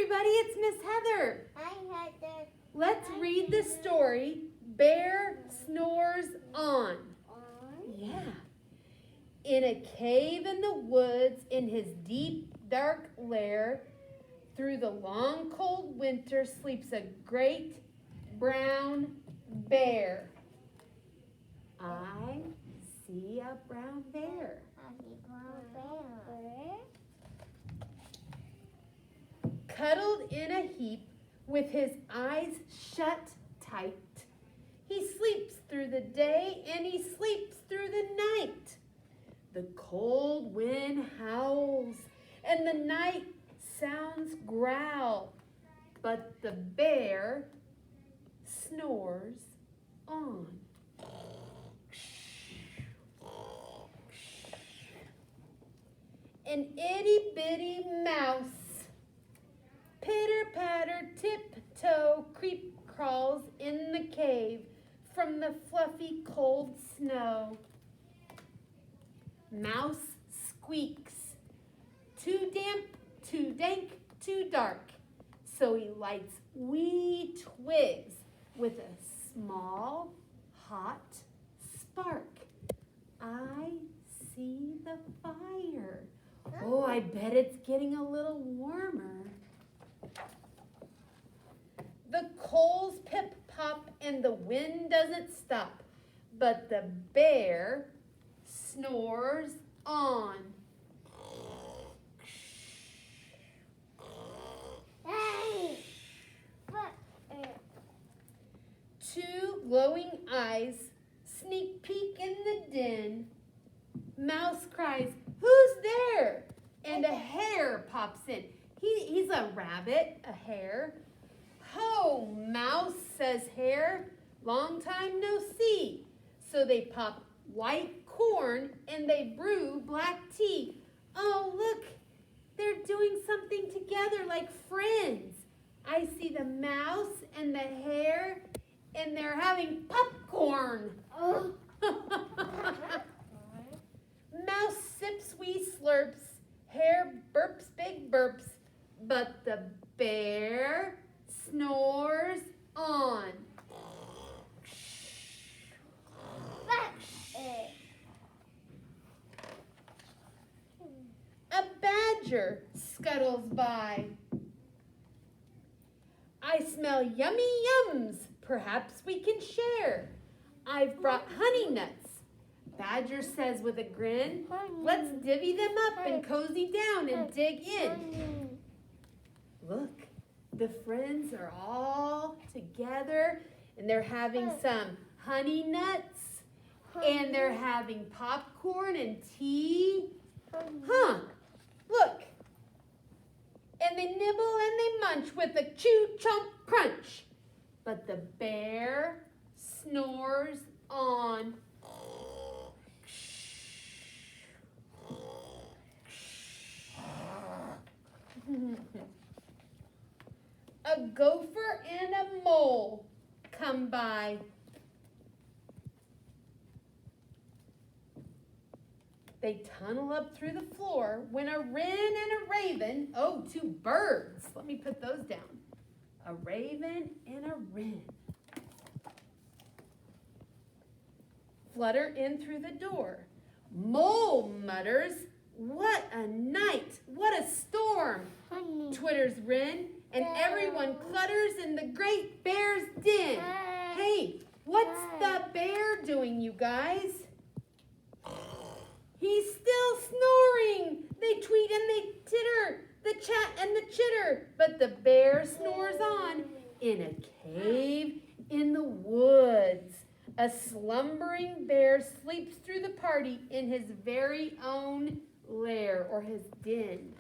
everybody, it's Miss Heather. Hi, Heather. Let's read the story, Bear Snores On. Yeah. In a cave in the woods, in his deep, dark lair, through the long, cold winter, sleeps a great brown bear. I see a brown bear. Cuddled in a heap with his eyes shut tight. He sleeps through the day and he sleeps through the night. The cold wind howls and the night sounds growl, but the bear snores on. An itty-bitty mouse, pitter-patter, tiptoe, creep crawls in the cave from the fluffy cold snow. Mouse squeaks, too damp, too dank, too dark, so he lights wee twigs with a small, hot spark. I see the fire. Oh, I bet it's getting a little warmer. The coals pip-pop and the wind doesn't stop, but the bear snores on. Two glowing eyes sneak peek in the den. Mouse cries, "Who's there?" And a hare pops in. He's a rabbit, a hare. "Ho, Mouse," says Hare, "long time no see." So they pop white corn and they brew black tea. Oh, look, they're doing something together like friends. I see the mouse and the hare, and they're having popcorn. Oh. Mouse sips wee slurps, hare burps big burps, but the bear snores on. A badger scuttles by. I smell yummy yums. Perhaps we can share. I've brought honey nuts. Badger says with a grin. Let's divvy them up and cozy down and dig in. Look, the friends are all together and they're having some honey nuts and they're having popcorn and tea. Huh, look. And they nibble and they munch with a chew, chomp, crunch. But the bear snores on. A gopher and a mole come by. They tunnel up through the floor when a wren and a raven, oh, two birds, let me put those down. A raven and a wren flutter in through the door. Mole mutters, "What a night, what a storm," twitters wren, and everyone clutters in the great bear's den. Hey, what's the bear doing, you guys? He's still snoring. They tweet and they titter, the chat and the chitter, but the bear snores on in a cave in the woods. A slumbering bear sleeps through the party in his very own lair or his den.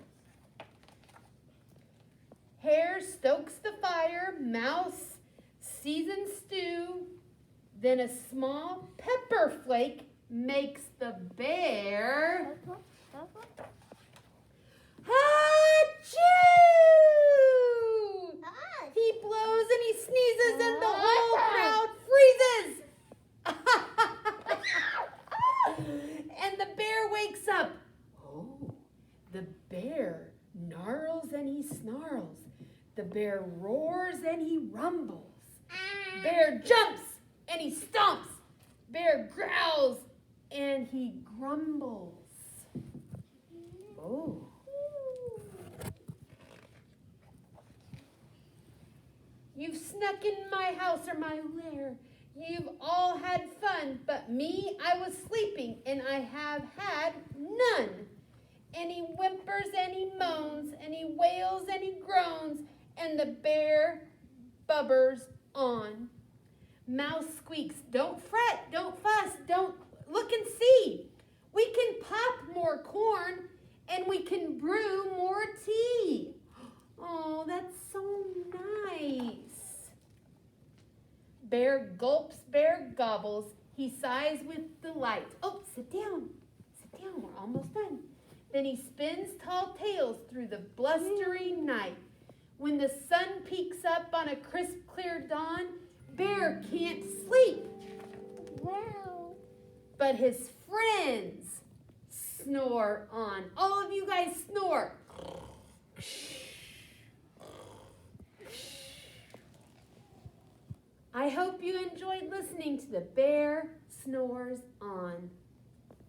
Hare stokes the fire, mouse seasons stew, then a small pepper flake makes the bear achoo! He blows and he sneezes and the whole crowd freezes. And the bear wakes up. Oh, the bear gnarls and he snarls. The bear roars and he rumbles. Bear jumps and he stomps. Bear growls and he grumbles. Oh. You've snuck in my house or my lair. You've all had fun, but me, I was sleeping, and I have had none. And he whimpers and he moans, and he wails and he groans, and the bear bubbers on. Mouse squeaks, don't fret, don't fuss, don't look and see. We can pop more corn, and we can brew more tea. Oh, that's so nice. Bear gulps, bear gobbles, he sighs with delight. Oh, sit down, we're almost done. Then he spins tall tales through the blustery night. When the sun peeks up on a crisp, clear dawn, Bear can't sleep. Wow. But his friends snore on. All of you guys snore. I hope you enjoyed listening to the Bear Snores On.